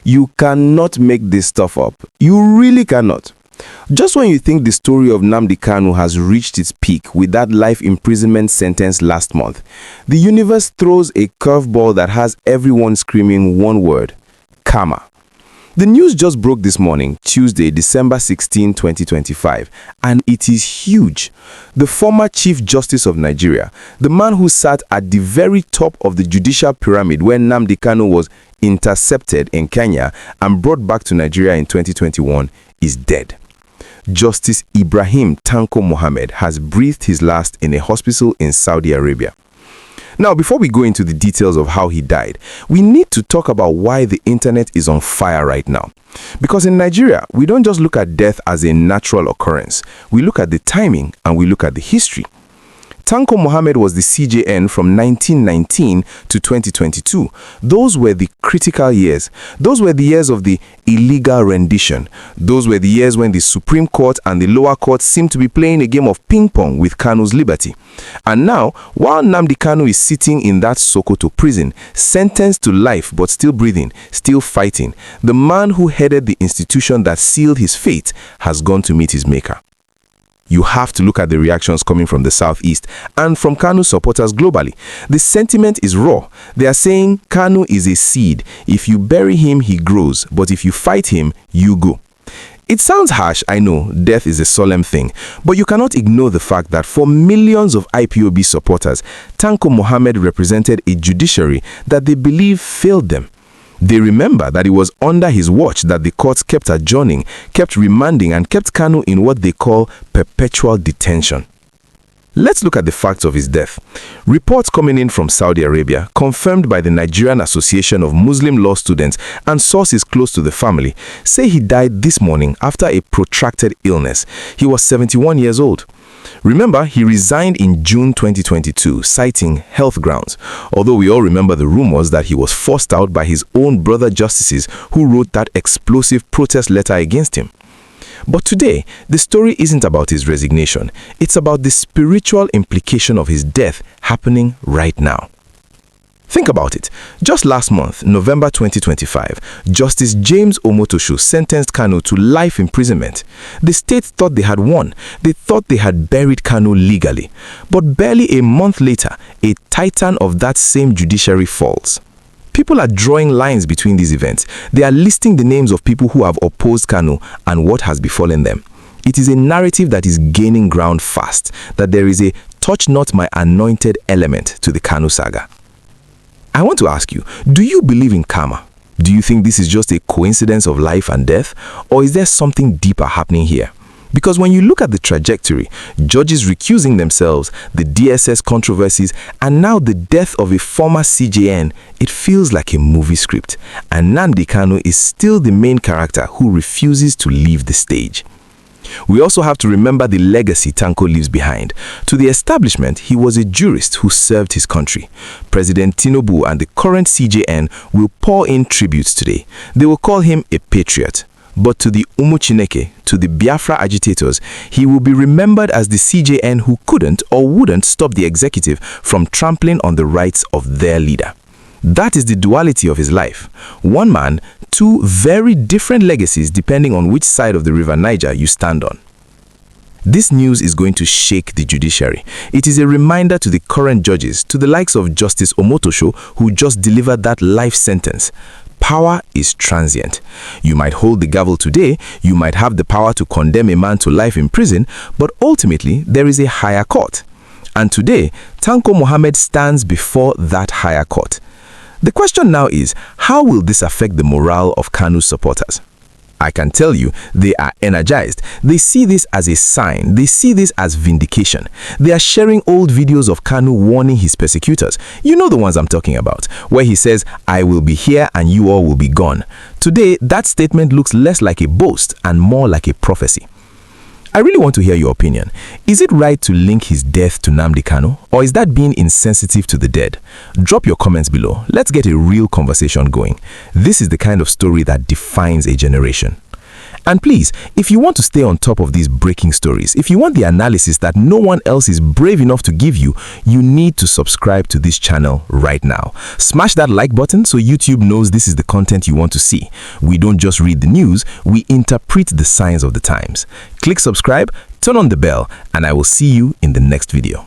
You cannot make this stuff up. You really cannot. Just when you think the story of Nnamdi Kanu has reached its peak with that life imprisonment sentence last month, the universe throws a curveball that has everyone screaming one word: karma. The news just broke this morning, Tuesday, December 16, 2025, and it is huge. The former Chief Justice of Nigeria, the man who sat at the very top of the judicial pyramid when Nnamdi Kanu was intercepted in Kenya and brought back to Nigeria in 2021, is dead. Justice Ibrahim Tanko Muhammad has breathed his last in a hospital in Saudi Arabia. Now, before we go into the details of how he died, we need to talk about why the internet is on fire right now. Because in Nigeria, we don't just look at death as a natural occurrence. We look at the timing and we look at the history. Tanko Muhammad was the CJN from 1919 to 2022. Those were the critical years. Those were the years of the illegal rendition. Those were the years when the Supreme Court and the lower court seemed to be playing a game of ping-pong with Kanu's liberty. And now, while Nnamdi Kanu is sitting in that Sokoto prison, sentenced to life but still breathing, still fighting, the man who headed the institution that sealed his fate has gone to meet his maker. You have to look at the reactions coming from the Southeast and from Kanu supporters globally. The sentiment is raw. They are saying Kanu is a seed. If you bury him, he grows. But if you fight him, you go. It sounds harsh, I know, death is a solemn thing, but you cannot ignore the fact that for millions of IPOB supporters, Tanko Muhammad represented a judiciary that they believe failed them. They remember that it was under his watch that the courts kept adjourning, kept remanding, and kept Kanu in what they call perpetual detention. Let's look at the facts of his death. Reports coming in from Saudi Arabia, confirmed by the Nigerian Association of Muslim Law Students and sources close to the family, say he died this morning after a protracted illness. He was 71 years old. Remember, he resigned in June 2022, citing health grounds, although we all remember the rumors that he was forced out by his own brother justices who wrote that explosive protest letter against him. But today, the story isn't about his resignation. It's about the spiritual implication of his death happening right now. Think about it. Just last month, November 2025, Justice James Omotosho sentenced Kanu to life imprisonment. The state thought they had won. They thought they had buried Kanu legally. But barely a month later, a titan of that same judiciary falls. People are drawing lines between these events. They are listing the names of people who have opposed Kanu and what has befallen them. It is a narrative that is gaining ground fast, that there is a touch not my anointed element to the Kanu saga. I want to ask you, do you believe in karma? Do you think this is just a coincidence of life and death? Or is there something deeper happening here? Because when you look at the trajectory, judges recusing themselves, the DSS controversies, and now the death of a former CJN, it feels like a movie script. And Nnamdi Kanu is still the main character who refuses to leave the stage. We also have to remember the legacy Tanko leaves behind. To the establishment, he was a jurist who served his country. President Tinubu and the current CJN will pour in tributes today. They will call him a patriot. But to the Umuchineke, to the Biafra agitators, he will be remembered as the CJN who couldn't or wouldn't stop the executive from trampling on the rights of their leader. That is the duality of his life. One man, two very different legacies depending on which side of the River Niger you stand on. This news is going to shake the judiciary. It is a reminder to the current judges, to the likes of Justice Omotosho, who just delivered that life sentence. Power is transient. You might hold the gavel today, you might have the power to condemn a man to life in prison, but ultimately there is a higher court. And today, Tanko Muhammad stands before that higher court. The question now is, how will this affect the morale of Kanu's supporters? I can tell you, they are energized. They see this as a sign. They see this as vindication. They are sharing old videos of Kanu warning his persecutors. You know the ones I'm talking about, where he says, "I will be here and you all will be gone." Today, that statement looks less like a boast and more like a prophecy. I really want to hear your opinion. Is it right to link his death to Nnamdi Kanu, or is that being insensitive to the dead? Drop your comments below. Let's get a real conversation going. This is the kind of story that defines a generation. And please, if you want to stay on top of these breaking stories, if you want the analysis that no one else is brave enough to give you, you need to subscribe to this channel right now. Smash that like button so YouTube knows this is the content you want to see. We don't just read the news, we interpret the signs of the times. Click subscribe, turn on the bell, and I will see you in the next video.